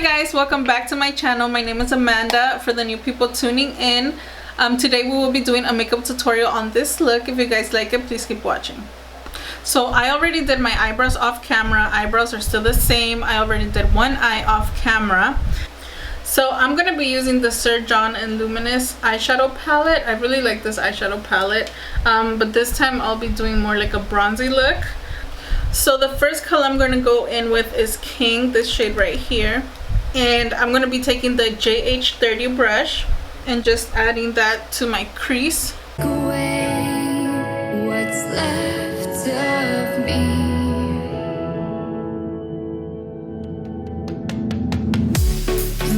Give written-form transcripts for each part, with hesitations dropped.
guys, welcome back to my channel. My name is Amanda. For the new people tuning in, today we will be doing a makeup tutorial on this look. If you guys like it, please keep watching. So I already did my eyebrows off camera. Eyebrows are still the same. I already did one eye off camera. So I'm going to be using the Sir John and Luminous eyeshadow palette. I really like this eyeshadow palette, but this time I'll be doing more like a bronzy look. So the first color I'm going to go in with is King, this shade right here. And I'm going to be taking the JH30 brush and just adding that to my crease. Away what's left of me.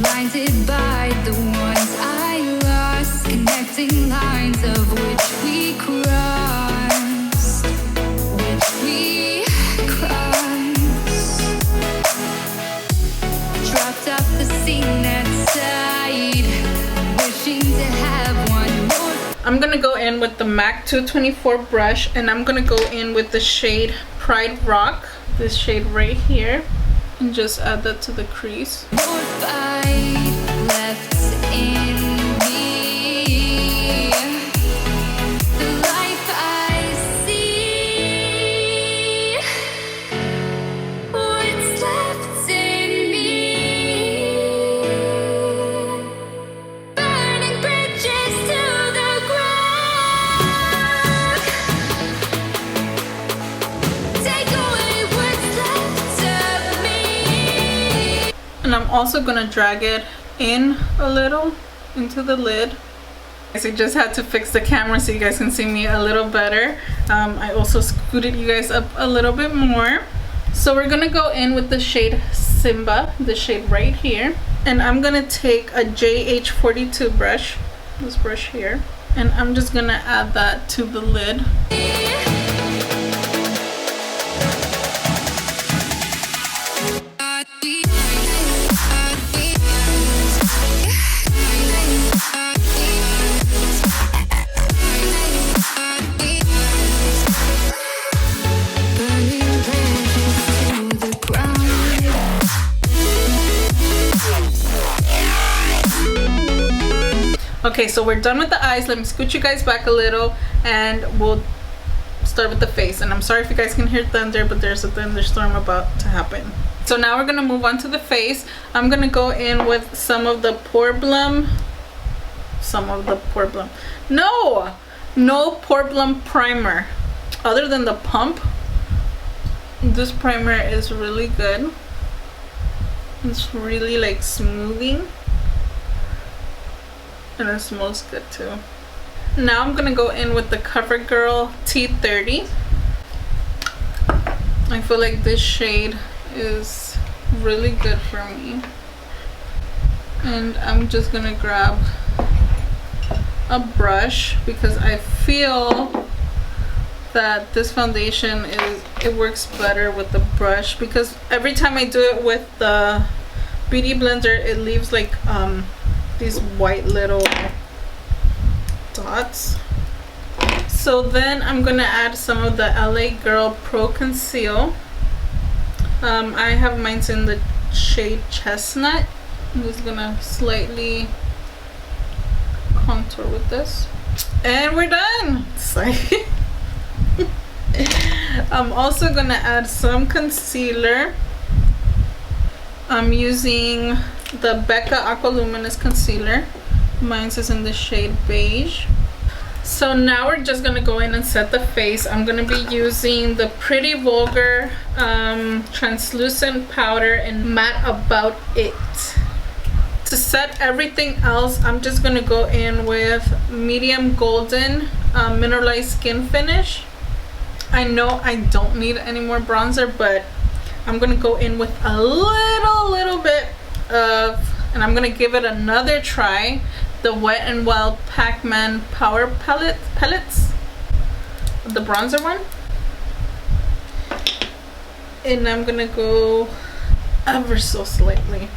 Blinded by the ones I lost, connecting lines of which we crossed, which we dropped off the scene outside, wishing to have one more. I'm gonna go in with the MAC 224 brush, and I'm gonna go in with the shade Pride Rock, this shade right here, and just add that to the crease. More fight left in me. The life I see, what's left in me. Burning bridges to the ground. Take away what's left of me. And I'm also gonna drag it in a little into the lid. I just had to fix the camera so you guys can see me a little better. I also scooted you guys up a little bit more. So we're gonna go in with the shade Simba, the shade right here. And I'm gonna take a JH42 brush, this brush here, and I'm just gonna add that to the lid. Okay, so we're done with the eyes. Let me scoot you guys back a little and we'll start with the face. And I'm sorry if you guys can hear thunder, but there's a thunderstorm about to happen. So now we're gonna move on to the face. I'm gonna go in with some of the Poreblum no Poreblum primer. Other than the pump, this primer is really good. It's really like smoothing. And it smells good too. Now I'm gonna go in with the CoverGirl T30. I feel like this shade is really good for me. And I'm just gonna grab a brush because I feel that this foundation it works better with the brush, because every time I do it with the Beauty Blender it leaves like these white little dots. So then I'm gonna add some of the LA Girl Pro Conceal. I have mine in the shade Chestnut. I'm just gonna slightly contour with this, and we're done. I'm also gonna add some concealer. I'm using the Becca Aqua Luminous concealer. Mine is in the shade Beige. So now we're just gonna go in and set the face. I'm gonna be using the Pretty Vulgar translucent powder and Matte About It. To set everything else, I'm just gonna go in with medium golden mineralized skin finish. I know I don't need any more bronzer, but I'm gonna go in with a little bit of, and I'm gonna give it another try, the Wet n Wild Pac-Man Power Pellets, the bronzer one. And I'm gonna go ever so slightly.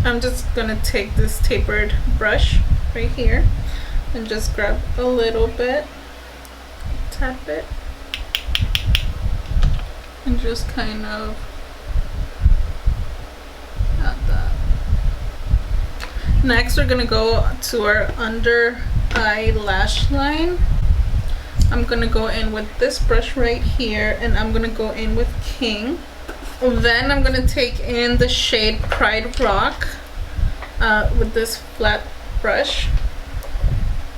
I'm just gonna take this tapered brush right here and just grab a little bit, tap it, and just kind of add that. Next, we're gonna go to our under eye lash line. I'm gonna go in with this brush right here, and I'm gonna go in with King. Then I'm gonna take in the shade Pride Rock with this flat brush.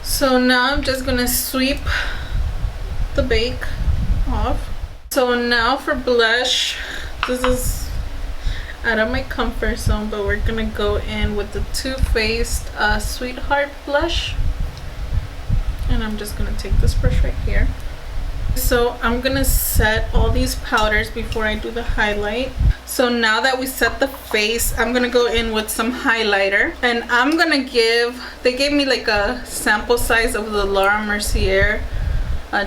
So now I'm just gonna sweep the bake off. So now for blush, this is out of my comfort zone, but we're gonna go in with the Too Faced Sweetheart blush. And I'm just gonna take this brush right here. So I'm gonna set all these powders before I do the highlight. So now that we set the face, I'm gonna go in with some highlighter, and I'm gonna they gave me like a sample size of the Laura Mercier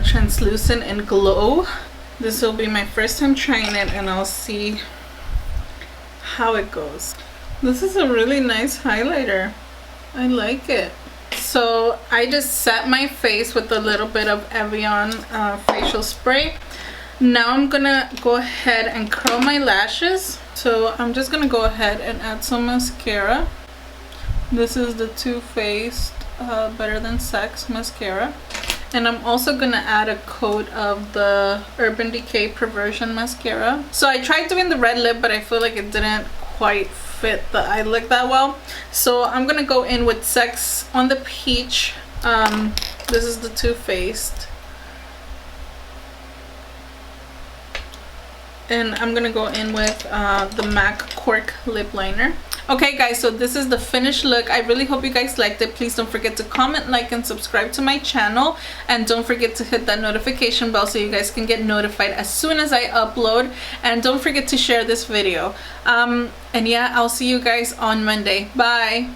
translucent and glow. This will be my first time trying it, and I'll see how it goes. This is a really nice highlighter. I like it. So I just set my face with a little bit of Evian facial spray. Now I'm gonna go ahead and curl my lashes. So I'm just gonna go ahead and add some mascara. This is the Too Faced Better Than Sex mascara. And I'm also gonna add a coat of the Urban Decay Perversion mascara. So I tried doing the red lip, but I feel like it didn't quite fit the eye look that well. So I'm gonna go in with Sex on the Peach. This is the Too Faced. And I'm gonna go in with the MAC Cork lip liner. Okay guys, so this is the finished look. I really hope you guys liked it. Please don't forget to comment, like, and subscribe to my channel, and don't forget to hit that notification bell so you guys can get notified as soon as I upload. And don't forget to share this video. And yeah, I'll see you guys on Monday. Bye.